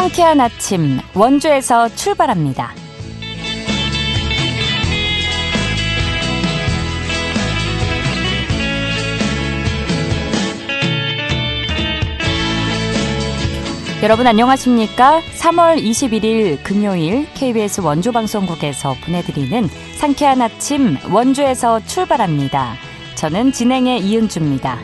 상쾌한 아침 원주에서 출발합니다. 여러분 안녕하십니까? 3월 21일 금요일 KBS 원주방송국에서 보내드리는 상쾌한 아침 원주에서 출발합니다. 저는 진행의 이은주입니다.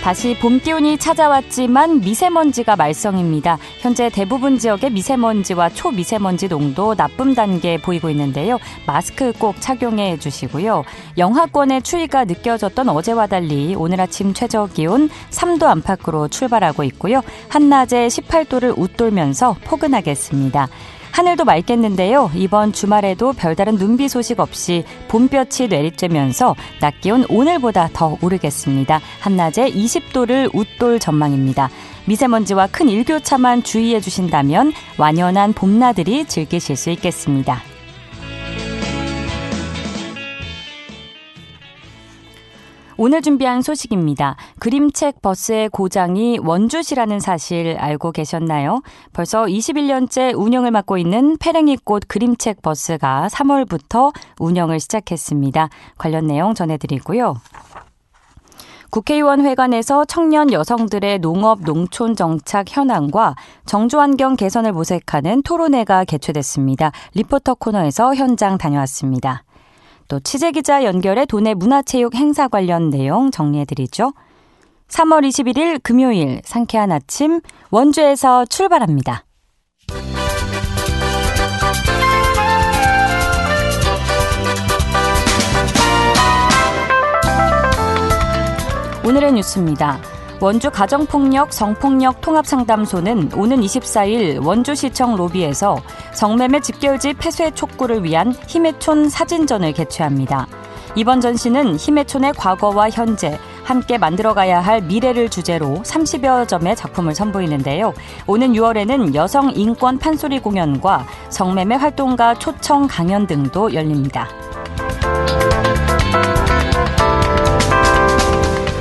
다시 봄 기온이 찾아왔지만 미세먼지가 말썽입니다. 현재 대부분 지역의 미세먼지와 초미세먼지 농도 나쁨 단계에 보이고 있는데요. 마스크 꼭 착용해 주시고요. 영하권의 추위가 느껴졌던 어제와 달리 오늘 아침 최저 기온 3도 안팎으로 출발하고 있고요. 한낮에 18도를 웃돌면서 포근하겠습니다. 하늘도 맑겠는데요. 이번 주말에도 별다른 눈비 소식 없이 봄볕이 내리쬐면서 낮 기온 오늘보다 더 오르겠습니다. 한낮에 20도를 웃돌 전망입니다. 미세먼지와 큰 일교차만 주의해 주신다면 완연한 봄나들이 즐기실 수 있겠습니다. 오늘 준비한 소식입니다. 그림책 버스의 고장이 원주시라는 사실 알고 계셨나요? 벌써 21년째 운영을 맡고 있는 페랭이꽃 그림책 버스가 3월부터 운영을 시작했습니다. 관련 내용 전해드리고요. 국회의원 회관에서 청년 여성들의 농업 농촌 정착 현황과 정주환경 개선을 모색하는 토론회가 개최됐습니다. 리포터 코너에서 현장 다녀왔습니다. 또 취재기자 연결해 도내 문화체육 행사 관련 내용 정리해드리죠. 3월 21일 금요일 상쾌한 아침 원주에서 출발합니다. 오늘의 뉴스입니다. 원주 가정폭력 성폭력 통합상담소는 오는 24일 원주시청 로비에서 성매매 집결지 폐쇄 촉구를 위한 힘의촌 사진전을 개최합니다. 이번 전시는 힘의촌의 과거와 현재, 함께 만들어가야 할 미래를 주제로 30여 점의 작품을 선보이는데요. 오는 6월에는 여성 인권 판소리 공연과 성매매 활동가 초청 강연 등도 열립니다.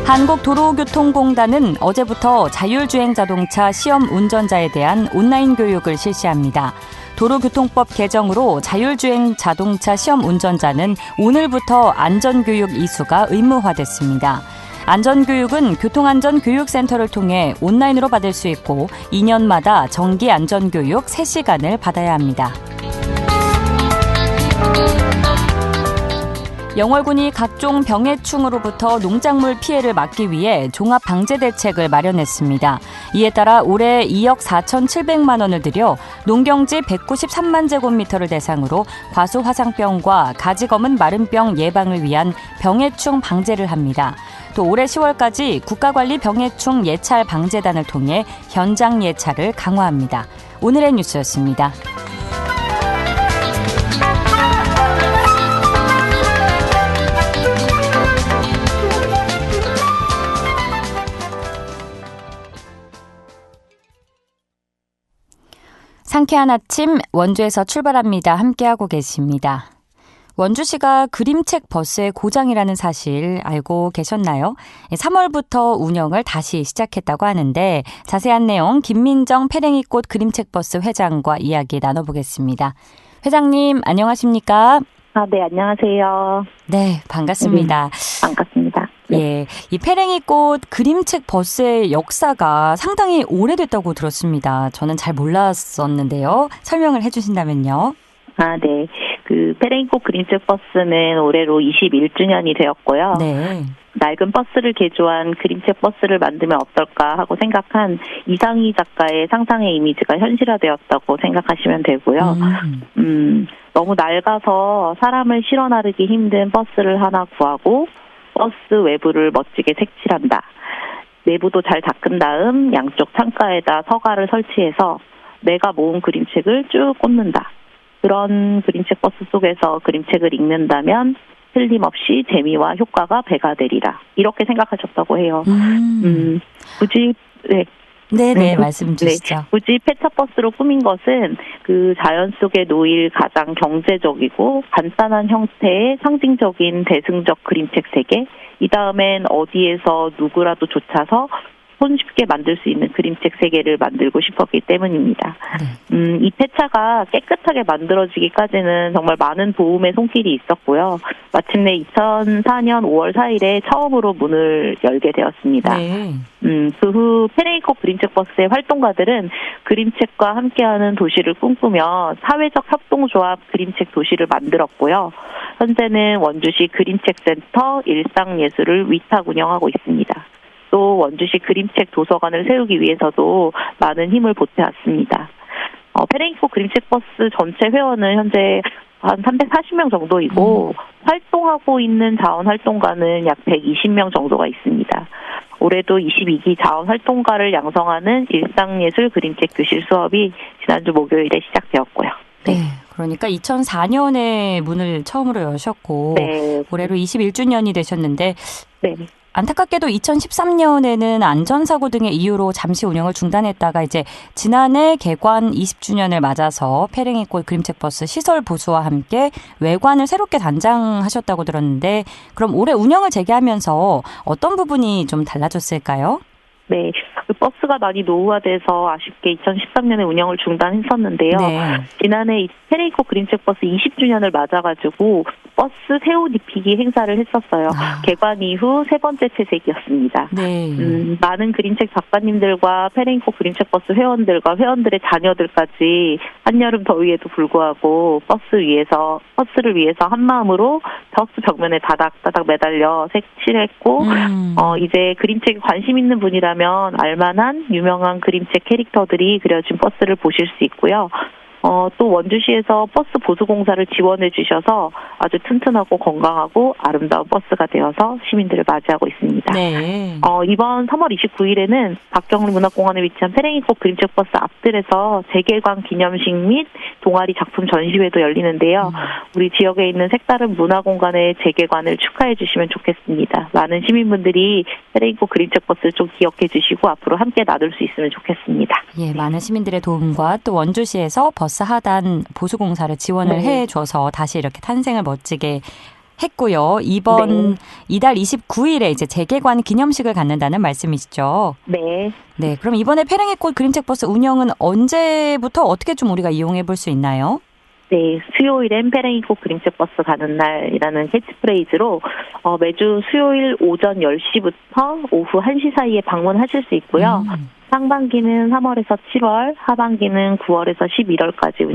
한국도로교통공단은 어제부터 자율주행 자동차 시험 운전자에 대한 온라인 교육을 실시합니다. 도로교통법 개정으로 자율주행 자동차 시험 운전자는 오늘부터 안전교육 이수가 의무화됐습니다. 안전교육은 교통안전교육센터를 통해 온라인으로 받을 수 있고 2년마다 정기안전교육 3시간을 받아야 합니다. 영월군이 각종 병해충으로부터 농작물 피해를 막기 위해 종합방제대책을 마련했습니다. 이에 따라 올해 2억 4,700만 원을 들여 농경지 193만 제곱미터를 대상으로 과수화상병과 가지검은 마른병 예방을 위한 병해충 방제를 합니다. 또 올해 10월까지 국가관리 병해충 예찰 방제단을 통해 현장 예찰을 강화합니다. 오늘의 뉴스였습니다. 상쾌한 아침 원주에서 출발합니다. 함께하고 계십니다. 원주시가 그림책 버스의 고장이라는 사실 알고 계셨나요? 3월부터 운영을 다시 시작했다고 하는데 자세한 내용 김민정 페랭이꽃 그림책 버스 회장과 이야기 나눠보겠습니다. 회장님 안녕하십니까? 네, 안녕하세요. 네, 반갑습니다. 반갑습니다. 네. 예, 이 페랭이꽃 그림책 버스의 역사가 상당히 오래됐다고 들었습니다. 저는 잘 몰랐었는데요. 설명을 해주신다면요. 네. 그 페랭이꽃 그림책 버스는 올해로 21주년이 되었고요. 네. 낡은 버스를 개조한 그림책 버스를 만들면 어떨까 하고 생각한 이상희 작가의 상상의 이미지가 현실화되었다고 생각하시면 되고요. 너무 낡아서 사람을 실어 나르기 힘든 버스를 하나 구하고 버스 외부를 멋지게 색칠한다. 내부도 잘 닦은 다음 양쪽 창가에다 서가를 설치해서 내가 모은 그림책을 쭉 꽂는다. 그런 그림책 버스 속에서 그림책을 읽는다면 틀림없이 재미와 효과가 배가 되리라. 이렇게 생각하셨다고 해요. 굳이 네네, 말씀 주시죠. 네, 굳이 폐차버스로 꾸민 것은 그 자연 속에 놓일 가장 경제적이고 간단한 형태의 상징적인 대승적 그림책 세계, 이 다음엔 어디에서 누구라도 쫓아서 손쉽게 만들 수 있는 그림책 세계를 만들고 싶었기 때문입니다. 이 폐차가 깨끗하게 만들어지기까지는 정말 많은 도움의 손길이 있었고요. 마침내 2004년 5월 4일에 처음으로 문을 열게 되었습니다. 네. 그 후 페레이코 그림책 버스의 활동가들은 그림책과 함께하는 도시를 꿈꾸며 사회적 협동조합 그림책 도시를 만들었고요. 현재는 원주시 그림책센터 일상예술을 위탁 운영하고 있습니다. 또 원주시 그림책 도서관을 세우기 위해서도 많은 힘을 보태왔습니다. 페레이코 그림책 버스 전체 회원은 현재 한 340명 정도이고 활동하고 있는 자원활동가는 약 120명 정도가 있습니다. 올해도 22기 자원활동가를 양성하는 일상예술 그림책 교실 수업이 지난주 목요일에 시작되었고요. 네. 그러니까 2004년에 문을 처음으로 여셨고 네. 올해로 21주년이 되셨는데 네. 안타깝게도 2013년에는 안전사고 등의 이유로 잠시 운영을 중단했다가 이제 지난해 개관 20주년을 맞아서 페랭이꽃 그림책버스 시설 보수와 함께 외관을 새롭게 단장하셨다고 들었는데 그럼 올해 운영을 재개하면서 어떤 부분이 좀 달라졌을까요? 네, 그 버스가 많이 노후화돼서 아쉽게 2013년에 운영을 중단했었는데요. 네. 지난해 페레이코 그림책 버스 20주년을 맞아가지고 버스 새옷 입히기 행사를 했었어요. 개관 이후 세 번째 채색이었습니다. 네. 많은 그림책 작가님들과 페레이코 그림책 버스 회원들과 회원들의 자녀들까지 한여름 더위에도 불구하고 버스를 위해서 한 마음으로 버스 벽면에 다닥다닥 매달려 색칠했고 이제 그림책에 관심 있는 분이라면 알만한 유명한 그림책 캐릭터들이 그려진 버스를 보실 수 있고요. 또 원주시에서 버스 보수공사를 지원해 주셔서 아주 튼튼하고 건강하고 아름다운 버스가 되어서 시민들을 맞이하고 있습니다. 네. 이번 3월 29일에는 박경리 문학공원에 위치한 페랭이꽃 그림책 버스 앞뜰에서 재개관 기념식 및 동아리 작품 전시회도 열리는데요. 우리 지역에 있는 색다른 문화공간의 재개관을 축하해 주시면 좋겠습니다. 많은 시민분들이 페랭이꽃 그림책 버스를 좀 기억해 주시고 앞으로 함께 나눌 수 있으면 좋겠습니다. 예, 많은 시민들의 도움과 또 원주시에서 버스 하단 보수공사를 지원을 해줘서 다시 이렇게 탄생을 멋지게 했고요. 이번 이달 29일에 이제 재개관 기념식을 갖는다는 말씀이시죠? 네. 네, 그럼 이번에 페랭이꽃 그림책 버스 운영은 언제부터 어떻게 좀 우리가 이용해 볼 수 있나요? 네, 수요일엔 페랭이꽃 그림책 버스 가는 날이라는 캐치프레이즈로 매주 수요일 오전 10시부터 오후 1시 사이에 방문하실 수 있고요. 상반기는 3월에서 7월, 하반기는 9월에서 11월까지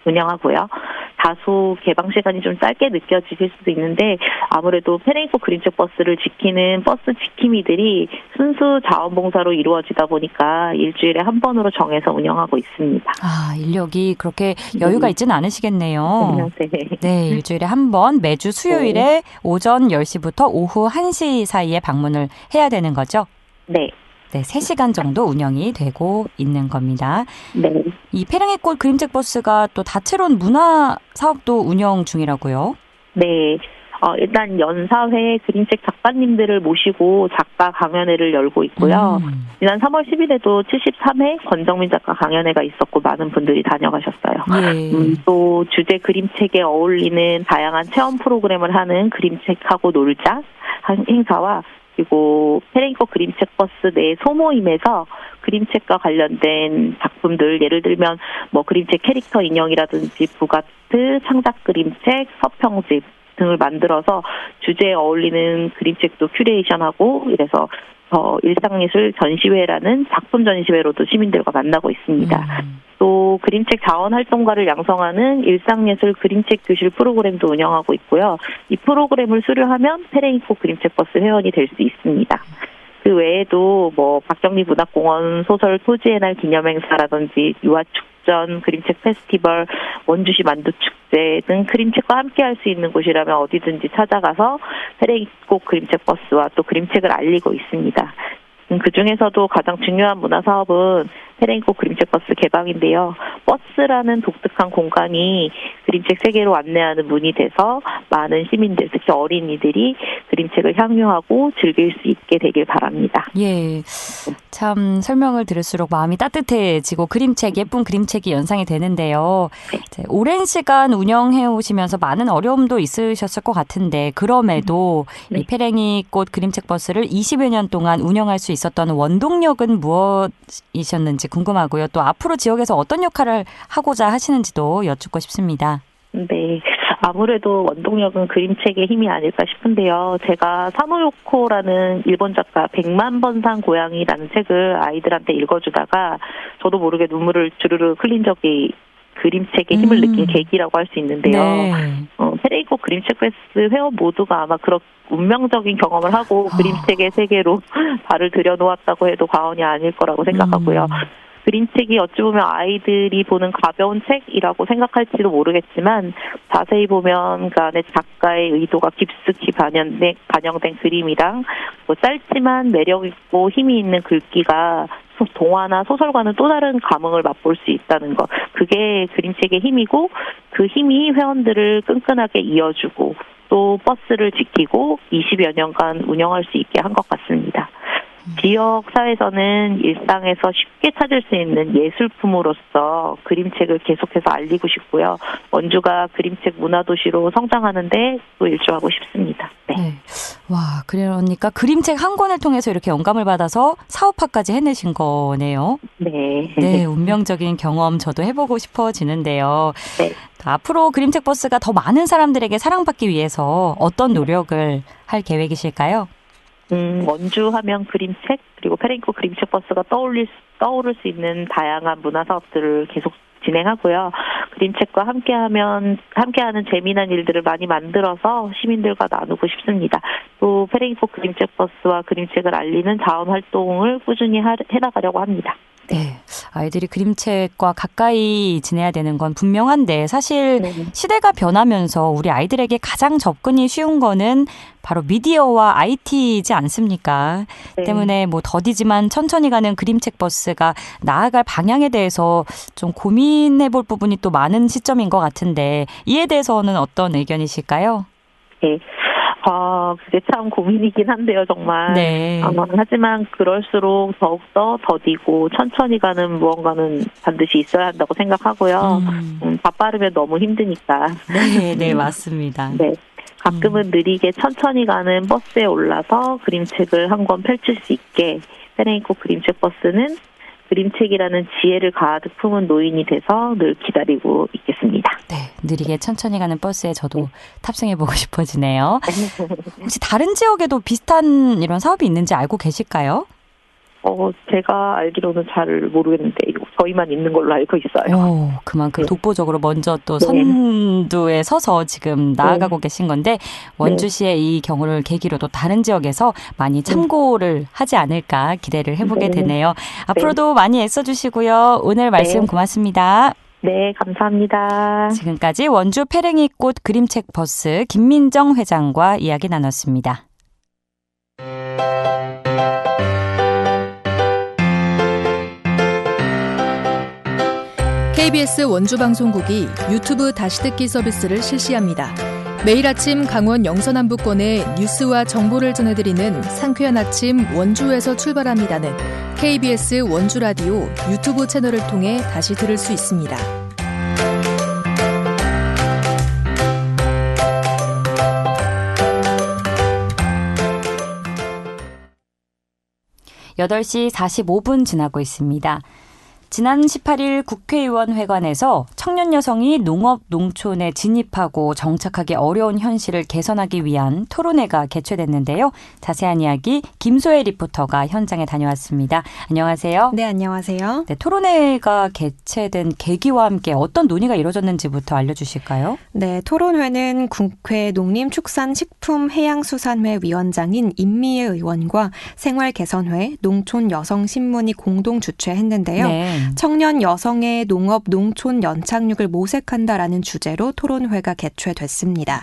운영하고요. 다소 개방 시간이 좀 짧게 느껴지실 수도 있는데 아무래도 페랭이꽃 그림책 버스를 지키는 버스 지킴이들이 순수 자원봉사로 이루어지다 보니까 일주일에 한 번으로 정해서 운영하고 있습니다. 아, 인력이 그렇게 여유가 있지는 않으시겠네요. 네, 일주일에 한 번 매주 수요일에 오전 10시부터 오후 1시 사이에 방문을 해야 되는 거죠? 네. 네, 3시간 정도 운영이 되고 있는 겁니다. 네. 이 페랭이꽃 그림책 버스가 또 다채로운 문화 사업도 운영 중이라고요? 네. 일단 연사회 그림책 작가님들을 모시고 작가 강연회를 열고 있고요. 지난 3월 10일에도 73회 권정민 작가 강연회가 있었고 많은 분들이 다녀가셨어요. 예. 또 주제 그림책에 어울리는 다양한 체험 프로그램을 하는 그림책하고 놀자 행사와 그리고 페랭이꽃 그림책 버스 내 소모임에서 그림책과 관련된 작품들 예를 들면 뭐 그림책 캐릭터 인형이라든지 부가트, 창작 그림책, 서평집 등을 만들어서 주제에 어울리는 그림책도 큐레이션하고 이래서 일상예술 전시회라는 작품 전시회로도 시민들과 만나고 있습니다. 또 그림책 자원활동가를 양성하는 일상예술 그림책 교실 프로그램도 운영하고 있고요. 이 프로그램을 수료하면 페랭이꽃 그림책 버스 회원이 될 수 있습니다. 그 외에도 뭐 박경리 문학공원 소설 토지의 날 기념행사라든지 유아축전, 그림책 페스티벌, 원주시 만두축제 등 그림책과 함께 할 수 있는 곳이라면 어디든지 찾아가서 페랭이꽃 그림책 버스와 또 그림책을 알리고 있습니다. 그중에서도 가장 중요한 문화사업은 페랭이꽃 그림책 버스 개방인데요. 버스라는 독특한 공간이 그림책 세계로 안내하는 문이 돼서 많은 시민들, 특히 어린이들이 그림책을 향유하고 즐길 수 있게 되길 바랍니다. 예. 참 설명을 들을수록 마음이 따뜻해지고 그림책, 예쁜 그림책이 연상이 되는데요. 이제 오랜 시간 운영해 오시면서 많은 어려움도 있으셨을 것 같은데 그럼에도 이 페랭이꽃 그림책 버스를 20여 년 동안 운영할 수 있었던 원동력은 무엇이셨는지 궁금하고요. 또 앞으로 지역에서 어떤 역할을 하고자 하시는지도 여쭙고 싶습니다. 네. 아무래도 원동력은 그림책의 힘이 아닐까 싶은데요. 제가 사노요코라는 일본 작가 100만 번 산 고양이라는 책을 아이들한테 읽어주다가 저도 모르게 눈물을 주르르 흘린 적이 그림책의 힘을 느낀 계기라고 할 수 있는데요. 네. 페레이꽃 그림책 패스 회원 모두가 아마 그런 운명적인 경험을 하고 그림책의 세계로 발을 들여놓았다고 해도 과언이 아닐 거라고 생각하고요. 그림책이 어찌 보면 아이들이 보는 가벼운 책이라고 생각할지도 모르겠지만 자세히 보면 그 안에 작가의 의도가 깊숙이 반영된 그림이랑 짧지만 매력 있고 힘이 있는 글귀가 동화나 소설과는 또 다른 감흥을 맛볼 수 있다는 것. 그게 그림책의 힘이고 그 힘이 회원들을 끈끈하게 이어주고 또 버스를 지키고 20여 년간 운영할 수 있게 한 것 같습니다. 지역 사회에서는 일상에서 쉽게 찾을 수 있는 예술품으로서 그림책을 계속해서 알리고 싶고요. 원주가 그림책 문화도시로 성장하는데 또 일조하고 싶습니다. 네. 네. 와, 그러니까 그림책 한 권을 통해서 이렇게 영감을 받아서 사업화까지 해내신 거네요. 네. 네, 운명적인 경험 저도 해보고 싶어지는데요. 네. 앞으로 그림책 버스가 더 많은 사람들에게 사랑받기 위해서 어떤 노력을 할 계획이실까요? 원주 하면 그림책 그리고 페랭이꽃 그림책 버스가 떠오를 수 있는 다양한 문화 사업들을 계속 진행하고요. 그림책과 함께하는 재미난 일들을 많이 만들어서 시민들과 나누고 싶습니다. 또 페랭이꽃 그림책 버스와 그림책을 알리는 자원 활동을 꾸준히 해나가려고 합니다. 네, 아이들이 그림책과 가까이 지내야 되는 건 분명한데 사실 시대가 변하면서 우리 아이들에게 가장 접근이 쉬운 거는 바로 미디어와 IT이지 않습니까? 네. 때문에 더디지만 천천히 가는 그림책 버스가 나아갈 방향에 대해서 좀 고민해 볼 부분이 또 많은 시점인 것 같은데 이에 대해서는 어떤 의견이실까요? 네. 그게 참 고민이긴 한데요, 정말. 네. 하지만 그럴수록 더욱더 더디고 천천히 가는 무언가는 반드시 있어야 한다고 생각하고요. 바빠르면 너무 힘드니까. 네, 맞습니다. 네. 가끔은 느리게 천천히 가는 버스에 올라서 그림책을 한 권 펼칠 수 있게 페랭이꽃 그림책 버스는 그림책이라는 지혜를 가득 품은 노인이 돼서 늘 기다리고 있겠습니다. 네, 느리게 천천히 가는 버스에 저도 탑승해보고 싶어지네요. 혹시 다른 지역에도 비슷한 이런 사업이 있는지 알고 계실까요? 제가 알기로는 잘 모르겠는데 저희만 있는 걸로 알고 있어요. 그만큼 독보적으로 먼저 또 선두에 서서 지금 나아가고 계신 건데 원주시의 이 경우를 계기로 또 다른 지역에서 많이 참고를 하지 않을까 기대를 해보게 되네요. 앞으로도 많이 애써주시고요. 오늘 말씀 고맙습니다. 네, 감사합니다. 지금까지 원주 페랭이꽃 그림책 버스 김민정 회장과 이야기 나눴습니다. KBS 원주방송국이 유튜브 다시 듣기 서비스를 실시합니다. 매일 아침 강원 영서남부권의 뉴스와 정보를 전해드리는 상쾌한 아침 원주에서 출발합니다는 KBS 원주라디오 유튜브 채널을 통해 다시 들을 수 있습니다. 8시 45분 지나고 있습니다. 지난 18일 국회의원회관에서 청년 여성이 농업, 농촌에 진입하고 정착하기 어려운 현실을 개선하기 위한 토론회가 개최됐는데요. 자세한 이야기 김소혜 리포터가 현장에 다녀왔습니다. 안녕하세요. 네, 안녕하세요. 네, 토론회가 개최된 계기와 함께 어떤 논의가 이루어졌는지부터 알려주실까요? 네, 토론회는 국회 농림축산식품해양수산회 위원장인 임미애 의원과 생활개선회, 농촌여성신문이 공동 주최했는데요. 네. 청년 여성의 농업, 농촌 연착륙을 모색한다라는 주제로 토론회가 개최됐습니다.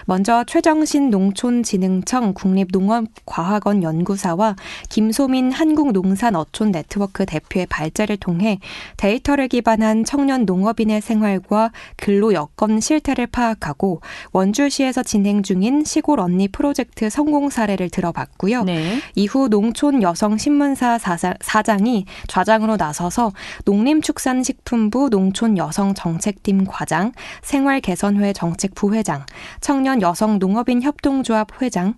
먼저 최정신 농촌진흥청 국립농업과학원 연구사와 김소민 한국농산어촌네트워크 대표의 발제를 통해 데이터를 기반한 청년 농업인의 생활과 근로 여건 실태를 파악하고 원주시에서 진행 중인 시골 언니 프로젝트 성공 사례를 들어봤고요. 네. 이후 농촌 여성 신문사 사장이 좌장으로 나서서 농림축산식품부 농촌 여성 정책팀 과장, 생활개선회 정책부회장, 청년 여성 농업인 협동조합 회장,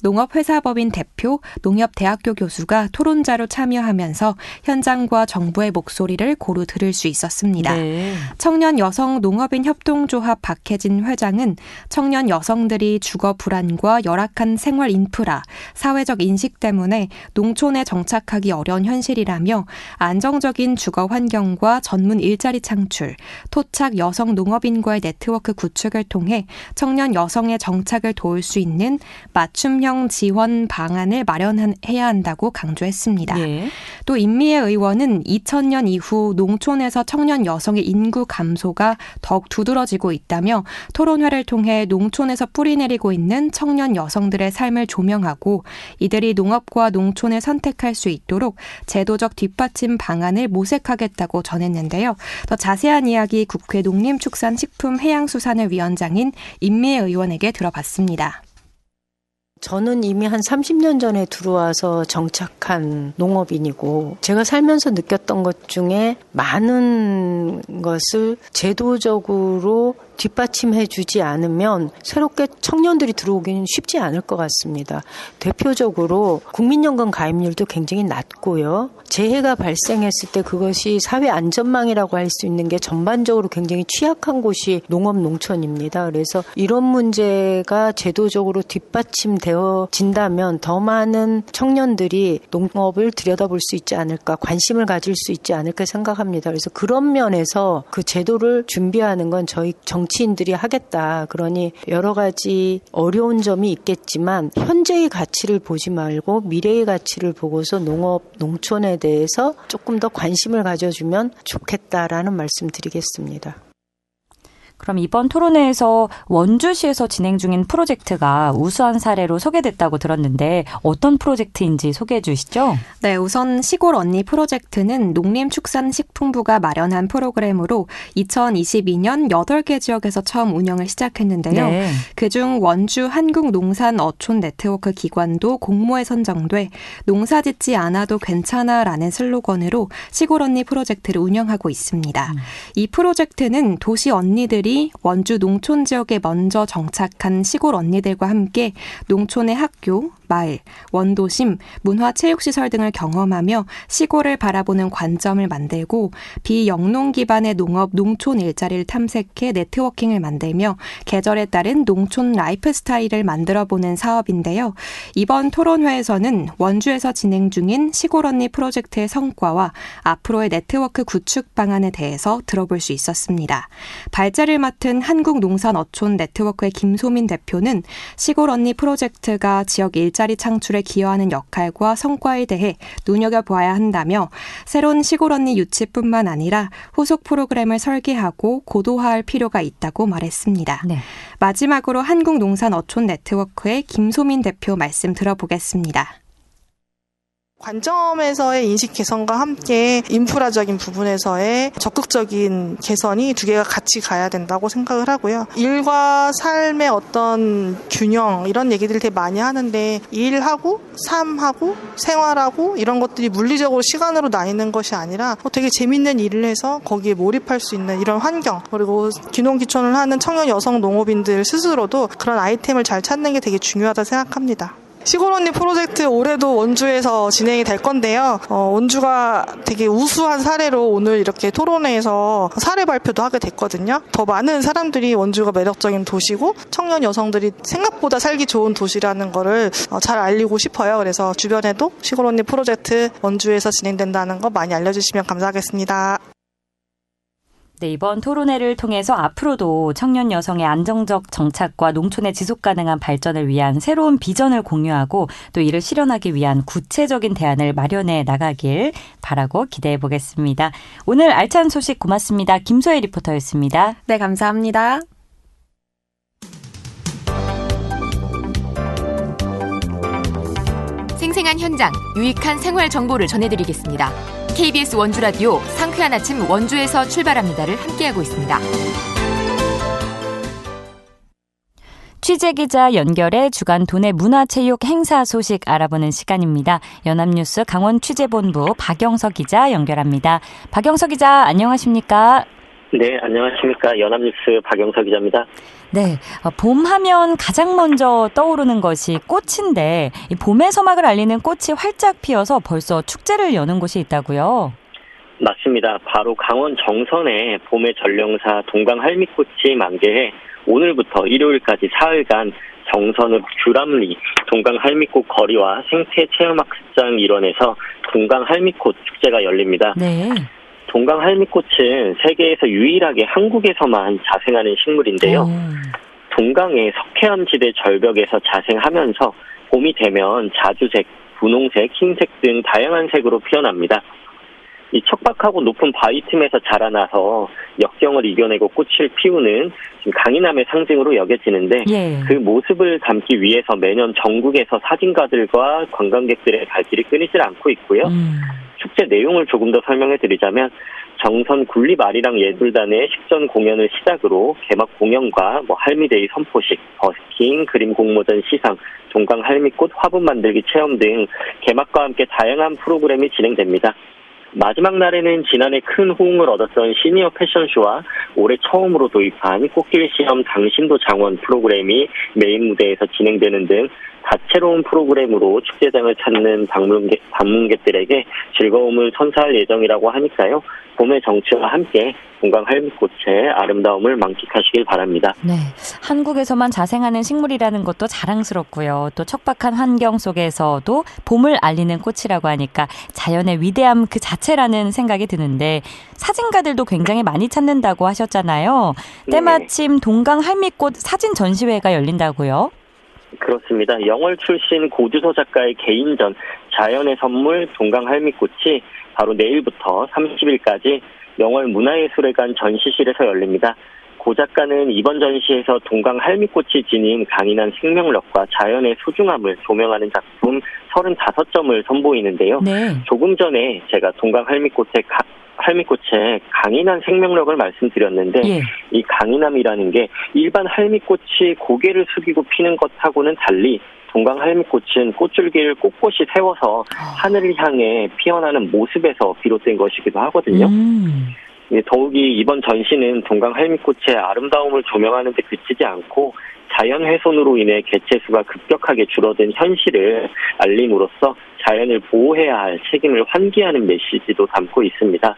농업회사법인 대표, 농협대학교 교수가 토론자로 참여하면서 현장과 정부의 목소리를 고루 들을 수 있었습니다. 네. 청년 여성 농업인 협동조합 박혜진 회장은 청년 여성들이 주거 불안과 열악한 생활 인프라, 사회적 인식 때문에 농촌에 정착하기 어려운 현실이라며 안정적인 주거 환경과 전문 일자리 창출, 토착 여성 농업인과의 네트워크 구축을 통해 청년 여성의 정착을 도울 수 있는 맞춤형 지원 방안을 마련해야 한다고 강조했습니다. 예. 또 임미애 의원은 2000년 이후 농촌에서 청년 여성의 인구 감소가 더욱 두드러지고 있다며 토론회를 통해 농촌에서 뿌리내리고 있는 청년 여성들의 삶을 조명하고 이들이 농업과 농촌을 선택할 수 있도록 제도적 뒷받침 방안을 모색하겠다고 전했는데요. 더 자세한 이야기 국회 농림축산식품해양수산을 위원장인 임미애 의원에게 들어봤습니다. 저는 이미 한 30년 전에 들어와서 정착한 농업인이고 제가 살면서 느꼈던 것 중에 많은 것을 제도적으로 뒷받침해주지 않으면 새롭게 청년들이 들어오기는 쉽지 않을 것 같습니다. 대표적으로 국민연금 가입률도 굉장히 낮고요. 재해가 발생했을 때 그것이 사회 안전망이라고 할 수 있는 게 전반적으로 굉장히 취약한 곳이 농업 농촌입니다. 그래서 이런 문제가 제도적으로 뒷받침되어진다면 더 많은 청년들이 농업을 들여다볼 수 있지 않을까, 관심을 가질 수 있지 않을까 생각합니다. 그래서 그런 면에서 그 제도를 준비하는 건 저희 정치인들이 하겠다. 그러니 여러 가지 어려운 점이 있겠지만 현재의 가치를 보지 말고 미래의 가치를 보고서 농업, 농촌에 대해서 조금 더 관심을 가져주면 좋겠다라는 말씀 드리겠습니다. 그럼 이번 토론회에서 원주시에서 진행 중인 프로젝트가 우수한 사례로 소개됐다고 들었는데 어떤 프로젝트인지 소개해 주시죠? 네, 우선 시골 언니 프로젝트는 농림축산식품부가 마련한 프로그램으로 2022년 8개 지역에서 처음 운영을 시작했는데요. 네. 그중 원주 한국농산어촌네트워크 기관도 공모에 선정돼 농사짓지 않아도 괜찮아라는 슬로건으로 시골 언니 프로젝트를 운영하고 있습니다. 이 프로젝트는 도시 언니들이 원주 농촌 지역에 먼저 정착한 시골 언니들과 함께 농촌의 학교, 마을, 원도심, 문화체육시설 등을 경험하며 시골을 바라보는 관점을 만들고 비영농 기반의 농업, 농촌 일자리를 탐색해 네트워킹을 만들며 계절에 따른 농촌 라이프 스타일을 만들어보는 사업인데요. 이번 토론회에서는 원주에서 진행 중인 시골 언니 프로젝트의 성과와 앞으로의 네트워크 구축 방안에 대해서 들어볼 수 있었습니다. 발제를 맡은 한국농산어촌 네트워크의 김소민 대표는 시골 언니 프로젝트가 지역 일자리 창출에 기여하는 역할과 성과에 대해 눈여겨보아야 한다며 새로운 시골 언니 유치뿐만 아니라 후속 프로그램을 설계하고 고도화할 필요가 있다고 말했습니다. 네. 마지막으로 한국농산어촌 네트워크의 김소민 대표 말씀 들어보겠습니다. 관점에서의 인식 개선과 함께 인프라적인 부분에서의 적극적인 개선이 두 개가 같이 가야 된다고 생각을 하고요. 일과 삶의 어떤 균형 이런 얘기들을 되게 많이 하는데 일하고 삶하고 생활하고 이런 것들이 물리적으로 시간으로 나뉘는 것이 아니라 되게 재밌는 일을 해서 거기에 몰입할 수 있는 이런 환경 그리고 귀농귀촌을 하는 청년 여성 농업인들 스스로도 그런 아이템을 잘 찾는 게 되게 중요하다 생각합니다. 시골 언니 프로젝트 올해도 원주에서 진행이 될 건데요. 원주가 되게 우수한 사례로 오늘 이렇게 토론회에서 사례 발표도 하게 됐거든요. 더 많은 사람들이 원주가 매력적인 도시고 청년 여성들이 생각보다 살기 좋은 도시라는 거를 잘 알리고 싶어요. 그래서 주변에도 시골 언니 프로젝트 원주에서 진행된다는 거 많이 알려주시면 감사하겠습니다. 네, 이번 토론회를 통해서 앞으로도 청년 여성의 안정적 정착과 농촌의 지속 가능한 발전을 위한 새로운 비전을 공유하고 또 이를 실현하기 위한 구체적인 대안을 마련해 나가길 바라고 기대해 보겠습니다. 오늘 알찬 소식 고맙습니다. 김소혜 리포터였습니다. 네, 감사합니다. 생생한 현장, 유익한 생활 정보를 전해드리겠습니다. KBS 원주라디오 상쾌한 아침 원주에서 출발합니다를 함께하고 있습니다. 취재기자 연결해 주간 도내 문화체육 행사 소식 알아보는 시간입니다. 연합뉴스 강원 취재본부 박영석 기자 연결합니다. 박영석 기자 안녕하십니까? 네, 안녕하십니까. 연합뉴스 박영석 기자입니다. 네, 봄하면 가장 먼저 떠오르는 것이 꽃인데 이 봄의 서막을 알리는 꽃이 활짝 피어서 벌써 축제를 여는 곳이 있다고요? 맞습니다. 바로 강원 정선에 봄의 전령사 동강 할미꽃이 만개해 오늘부터 일요일까지 사흘간 정선읍 규람리 동강 할미꽃 거리와 생태 체험학습장 일원에서 동강 할미꽃 축제가 열립니다. 네. 동강 할미꽃은 세계에서 유일하게 한국에서만 자생하는 식물인데요. 동강의 석회암지대 절벽에서 자생하면서 봄이 되면 자주색, 분홍색, 흰색 등 다양한 색으로 피어납니다. 이 척박하고 높은 바위 틈에서 자라나서 역경을 이겨내고 꽃을 피우는 강인함의 상징으로 여겨지는데 그 모습을 담기 위해서 매년 전국에서 사진가들과 관광객들의 발길이 끊이질 않고 있고요. 축제 내용을 조금 더 설명해 드리자면 정선 굴리마리랑 예술단의 식전 공연을 시작으로 개막 공연과 할미데이 선포식, 버스킹, 그림 공모전 시상, 동강 할미꽃 화분 만들기 체험 등 개막과 함께 다양한 프로그램이 진행됩니다. 마지막 날에는 지난해 큰 호응을 얻었던 시니어 패션쇼와 올해 처음으로 도입한 꽃길 시험 당신도 장원 프로그램이 메인 무대에서 진행되는 등 다채로운 프로그램으로 축제장을 찾는 방문객들에게 즐거움을 선사할 예정이라고 하니까요. 봄의 정취와 함께 동강 할미꽃의 아름다움을 만끽하시길 바랍니다. 네, 한국에서만 자생하는 식물이라는 것도 자랑스럽고요. 또 척박한 환경 속에서도 봄을 알리는 꽃이라고 하니까 자연의 위대함 그 자체라는 생각이 드는데 사진가들도 굉장히 많이 찾는다고 하셨잖아요. 때마침 동강 할미꽃 사진 전시회가 열린다고요? 그렇습니다. 영월 출신 고주서 작가의 개인전 자연의 선물 동강 할미꽃이 바로 내일부터 30일까지 영월 문화예술회관 전시실에서 열립니다. 고 작가는 이번 전시에서 동강 할미꽃이 지닌 강인한 생명력과 자연의 소중함을 조명하는 작품 35점을 선보이는데요. 네. 조금 전에 제가 동강 할미꽃의 강인한 생명력을 말씀드렸는데 이 강인함이라는 게 일반 할미꽃이 고개를 숙이고 피는 것하고는 달리 동강 할미꽃은 꽃줄기를 꼿꼿이 세워서 하늘을 향해 피어나는 모습에서 비롯된 것이기도 하거든요. 더욱이 이번 전시는 동강 할미꽃의 아름다움을 조명하는 데 그치지 않고 자연 훼손으로 인해 개체수가 급격하게 줄어든 현실을 알림으로써 자연을 보호해야 할 책임을 환기하는 메시지도 담고 있습니다.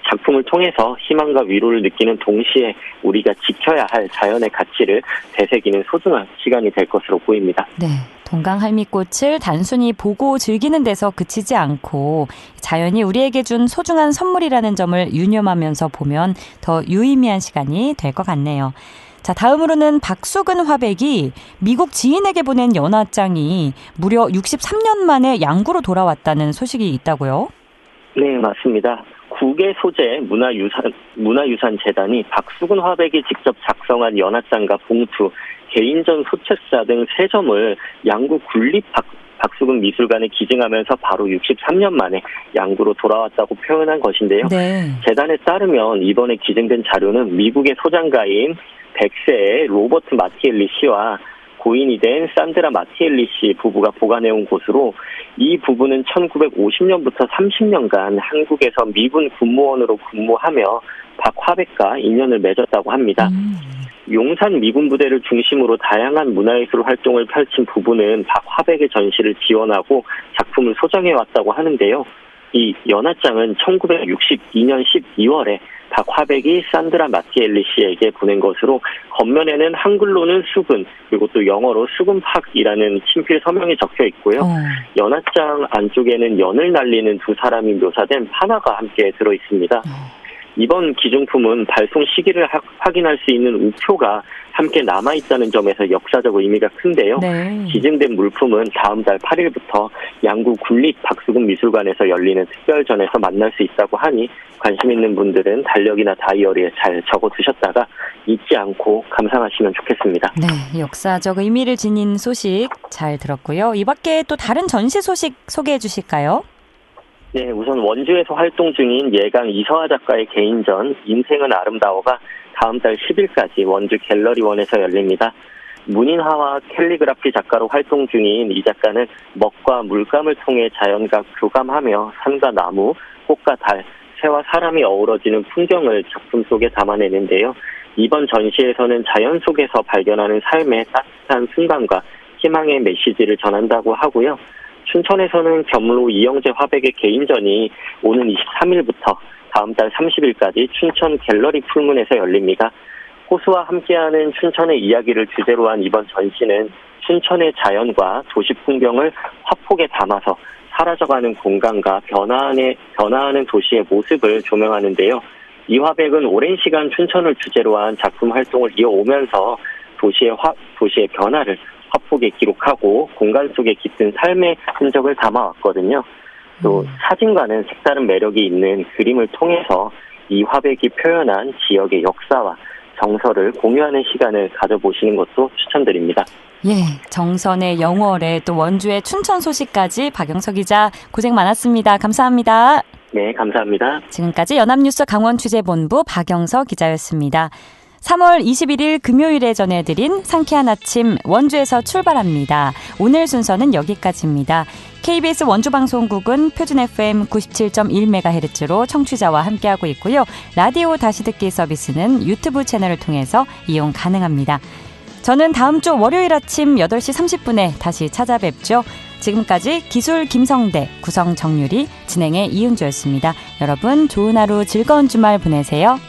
작품을 통해서 희망과 위로를 느끼는 동시에 우리가 지켜야 할 자연의 가치를 되새기는 소중한 시간이 될 것으로 보입니다. 네, 동강 할미꽃을 단순히 보고 즐기는 데서 그치지 않고 자연이 우리에게 준 소중한 선물이라는 점을 유념하면서 보면 더 유의미한 시간이 될 것 같네요. 자, 다음으로는 박수근 화백이 미국 지인에게 보낸 연하장이 무려 63년 만에 양구로 돌아왔다는 소식이 있다고요? 네, 맞습니다. 국외 소재 문화유산 재단이 박수근 화백이 직접 작성한 연하장과 봉투, 개인전 소책자 등 3점을 양구 굴립 박수근 미술관에 기증하면서 바로 63년 만에 양구로 돌아왔다고 표현한 것인데요. 네. 재단에 따르면 이번에 기증된 자료는 미국의 소장가인 100세의 로버트 마티엘리 씨와 고인이 된 산드라 마티엘리 씨 부부가 보관해온 곳으로 이 부부는 1950년부터 30년간 한국에서 미군 군무원으로 근무하며 박 화백과 인연을 맺었다고 합니다. 용산 미군 부대를 중심으로 다양한 문화예술 활동을 펼친 부부는 박 화백의 전시를 지원하고 작품을 소장해왔다고 하는데요. 이 연하장은 1962년 12월에 박 화백이 산드라 마티엘리 씨에게 보낸 것으로 겉면에는 한글로는 수근 그리고 또 영어로 수근팍이라는 친필 서명이 적혀 있고요. 연하장 안쪽에는 연을 날리는 두 사람이 묘사된 판화가 함께 들어 있습니다. 이번 기증품은 발송 시기를 확인할 수 있는 우표가 함께 남아있다는 점에서 역사적 의미가 큰데요. 네. 기증된 물품은 다음 달 8일부터 양구 국립박수궁미술관에서 열리는 특별전에서 만날 수 있다고 하니 관심 있는 분들은 달력이나 다이어리에 잘 적어두셨다가 잊지 않고 감상하시면 좋겠습니다. 네, 역사적 의미를 지닌 소식 잘 들었고요. 이 밖에 또 다른 전시 소식 소개해 주실까요? 네, 우선 원주에서 활동 중인 예강 이서아 작가의 개인전 인생은 아름다워가 다음 달 10일까지 원주 갤러리원에서 열립니다. 문인화와 캘리그라피 작가로 활동 중인 이 작가는 먹과 물감을 통해 자연과 교감하며 산과 나무, 꽃과 달, 새와 사람이 어우러지는 풍경을 작품 속에 담아내는데요. 이번 전시에서는 자연 속에서 발견하는 삶의 따뜻한 순간과 희망의 메시지를 전한다고 하고요. 춘천에서는 겸로 이영재 화백의 개인전이 오는 23일부터 다음 달 30일까지 춘천 갤러리 풀문에서 열립니다. 호수와 함께하는 춘천의 이야기를 주제로 한 이번 전시는 춘천의 자연과 도시 풍경을 화폭에 담아서 사라져가는 공간과 변화하는 도시의 모습을 조명하는데요. 이화백은 오랜 시간 춘천을 주제로 한 작품 활동을 이어오면서 도시의 변화를 화폭에 기록하고 공간 속에 깃든 삶의 흔적을 담아왔거든요. 또 사진과는 색다른 매력이 있는 그림을 통해서 이화백이 표현한 지역의 역사와 정서를 공유하는 시간을 가져보시는 것도 추천드립니다. 예, 정선의 영월에 또 원주의 춘천 소식까지 박영석 기자 고생 많았습니다. 감사합니다. 네, 감사합니다. 지금까지 연합뉴스 강원취재본부 박영석 기자였습니다. 3월 21일 금요일에 전해드린 상쾌한 아침 원주에서 출발합니다. 오늘 순서는 여기까지입니다. KBS 원주방송국은 표준 FM 97.1MHz로 청취자와 함께하고 있고요. 라디오 다시 듣기 서비스는 유튜브 채널을 통해서 이용 가능합니다. 저는 다음 주 월요일 아침 8시 30분에 다시 찾아뵙죠. 지금까지 기술 김성대, 구성 정유리, 진행의 이은주였습니다. 여러분 좋은 하루 즐거운 주말 보내세요.